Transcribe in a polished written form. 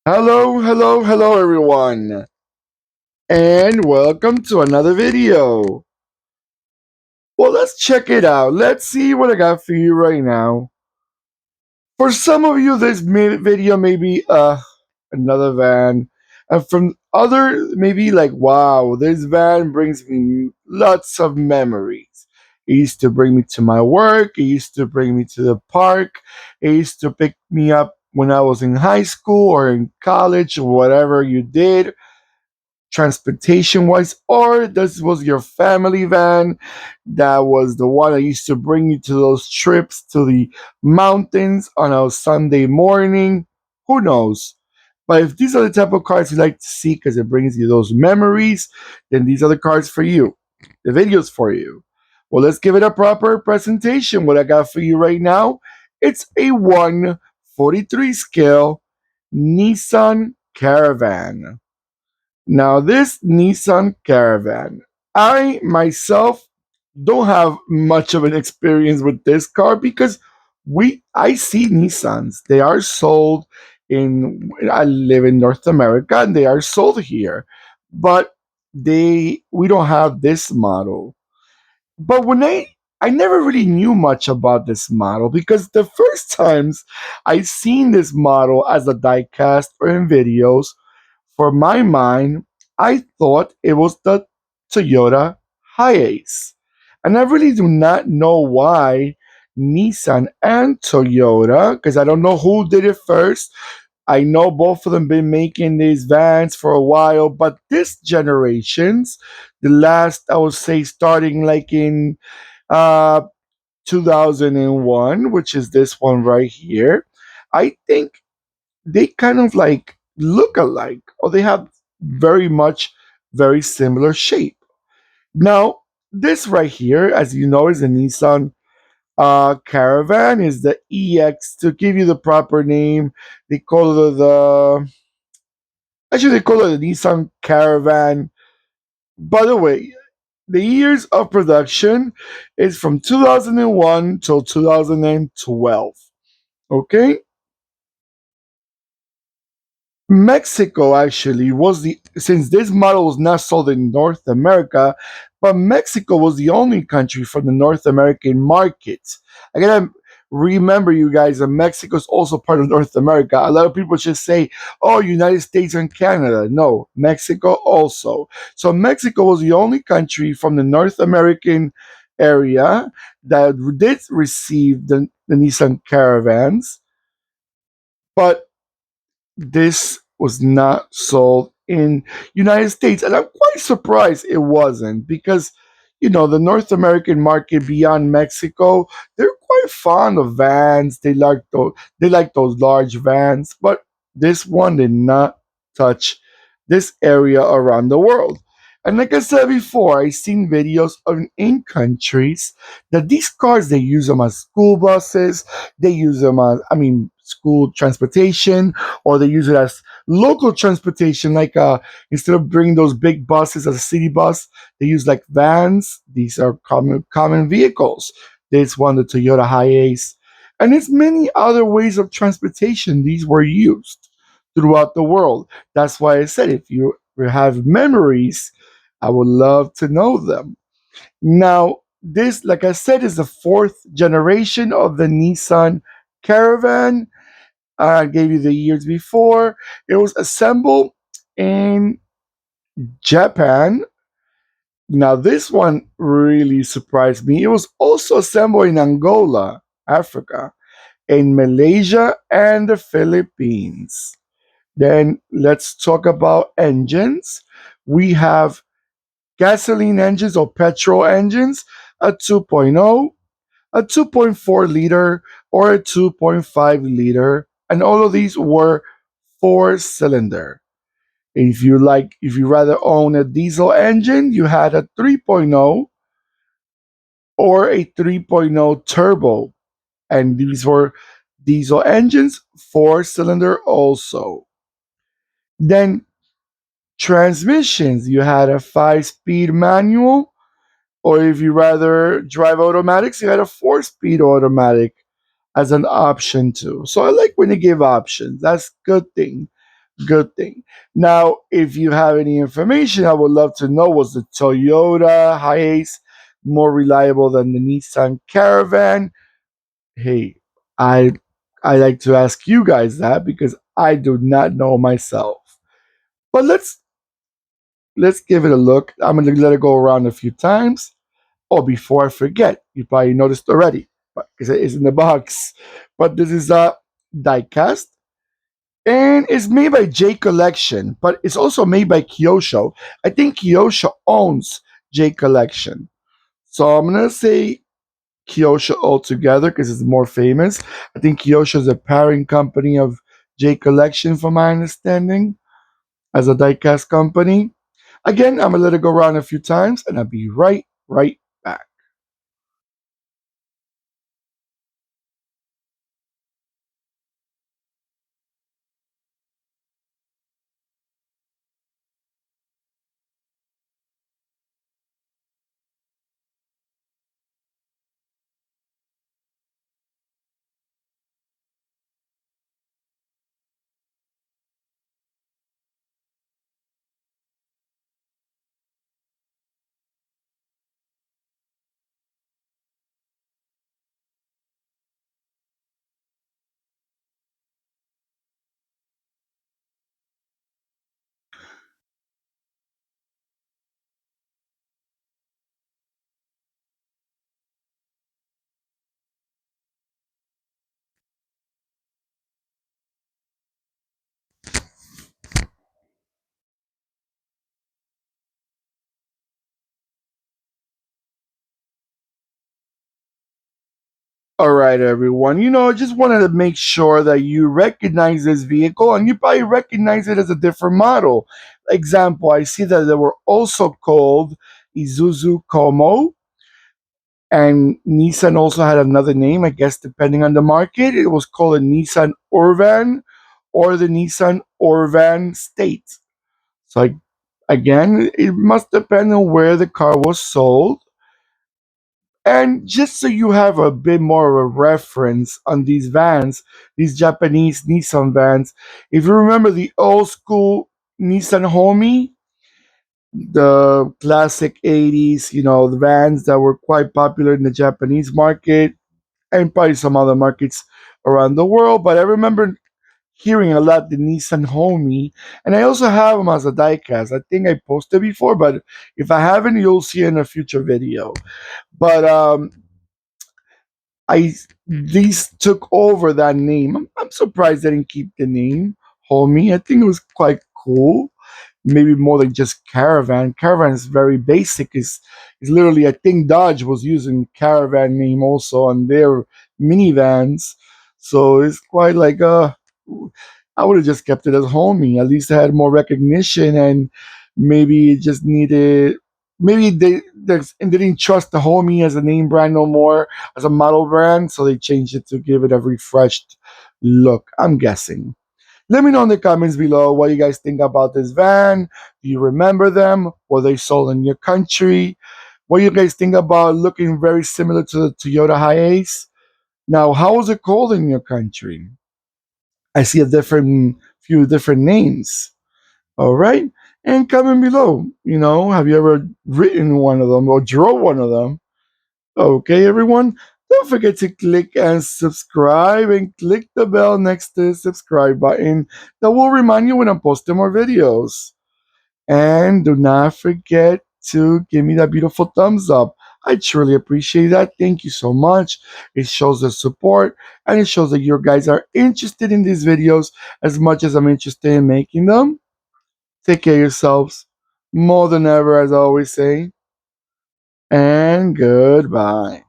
Hello, hello, hello, everyone, and welcome to another video. Well, let's check it out. Let's see what I got for you right now. For some of you, this video may be another van, and from other maybe like, wow, this van brings me lots of memories. It used to bring me to my work. It used to bring me to the park. It used to pick me up when I was in high school or in college, or whatever you did transportation wise, or this was your family van that was the one that used to bring you to those trips to the mountains on a Sunday morning. Who knows? But if these are the type of cars you like to see because it brings you those memories, then these are the cars for you. The videos for you. Well, let's give it a proper presentation. What I got for you right now, it's a 143 scale Nissan Caravan. Now, this Nissan Caravan, I myself don't have much of an experience with this car because I see Nissans. They are sold I live in North America and they are sold here. But we don't have this model. But I never really knew much about this model because the first times I seen this model as a diecast or in videos, for my mind, I thought it was the Toyota Hiace. And I really do not know why Nissan and Toyota, because I don't know who did it first. I know both of them been making these vans for a while, but this generations, the last I would say starting like in uh 2001, which is this one right here, I think they kind of like look alike or they have very much very similar shape. Now, this right here, as you know, is a Nissan Caravan, is the EX. To give you the proper name, they call it actually they call it the Nissan Caravan. By the way, the years of production is from 2001 till 2012. Okay, Mexico actually was since this model was not sold in North America, but Mexico was the only country from the North American market. I gotta remember, you guys, that Mexico is also part of North America. A lot of people just say, "Oh, United States and Canada." No, Mexico also. So Mexico was the only country from the North American area that did receive the Nissan Caravans, but this was not sold in United States, and I'm quite surprised it wasn't because the North American market beyond Mexico, they're quite fond of vans. They like those large vans, but this one did not touch this area around the world. And like I said before, I seen videos of in countries that these cars, they use them as school buses, they use them as, school transportation, or they use it as local transportation. Like instead of bringing those big buses as a city bus, they use like vans. These are common vehicles. This one, the Toyota Hiace, and it's many other ways of transportation. These were used throughout the world. That's why I said if you have memories, I would love to know them. Now, this, like I said, is the fourth generation of the Nissan Caravan. I gave you the years before. It was assembled in Japan. Now, this one really surprised me. It was also assembled in Angola, Africa, in Malaysia, and the Philippines. Then let's talk about engines. We have gasoline engines or petrol engines, a 2.0, a 2.4 liter, or a 2.5 liter, and all of these were four-cylinder. If you rather own a diesel engine, you had a 3.0 or a 3.0 turbo, and these were diesel engines, four-cylinder also. Then transmissions, you had a 5-speed manual, or if you rather drive automatics, you had a 4-speed automatic as an option too. So I like when they give options. That's a good thing. Good thing. Now, if you have any information, I would love to know, was the Toyota Hiace more reliable than the Nissan Caravan? Hey, I I like to ask you guys that because I do not know myself. But let's give it a look. I'm gonna let it go around a few times. Oh, before I forget, you probably noticed already, but because it is in the box. But this is a diecast, and it's made by J Collection, but it's also made by Kyosho. I think Kyosho owns J Collection, so I'm gonna say Kyosho altogether because it's more famous. I think Kyosho is a parent company of J Collection, from my understanding, as a diecast company. Again, I'm gonna let it go around a few times, and I'll be right back. All right, everyone. I just wanted to make sure that you recognize this vehicle, and you probably recognize it as a different model. Example, I see that they were also called Isuzu Como, and Nissan also had another name, I guess, depending on the market. It was called a Nissan Orvan or the Nissan Orvan State. So, again, it must depend on where the car was sold. And just so you have a bit more of a reference on these vans, these Japanese Nissan vans, if you remember the old school Nissan Homie, the classic 80s, the vans that were quite popular in the Japanese market and probably some other markets around the world. But I remember hearing a lot the Nissan Homie, and I also have them as a diecast. I think I posted before, but if I haven't, you'll see in a future video. But I these took over that name. I'm surprised they didn't keep the name Homie. I think it was quite cool. Maybe more than just Caravan. Caravan is very basic. Is literally, I think Dodge was using Caravan name also on their minivans. So it's quite like I would have just kept it as Homie. At least it had more recognition, and maybe it just needed. Maybe they didn't trust the Homie as a name brand no more, as a model brand, so they changed it to give it a refreshed look. I'm guessing. Let me know in the comments below what you guys think about this van. Do you remember them? Were they sold in your country? What do you guys think about looking very similar to the Toyota Hiace? Now, how was it called in your country? I see a few different names. All right. And comment below. Have you ever written one of them or drove one of them? Okay, everyone. Don't forget to click and subscribe and click the bell next to the subscribe button. That will remind you when I'm posting more videos. And do not forget to give me that beautiful thumbs up. I truly appreciate that. Thank you so much. It shows the support, and it shows that you guys are interested in these videos as much as I'm interested in making them. Take care of yourselves more than ever, as I always say. And goodbye.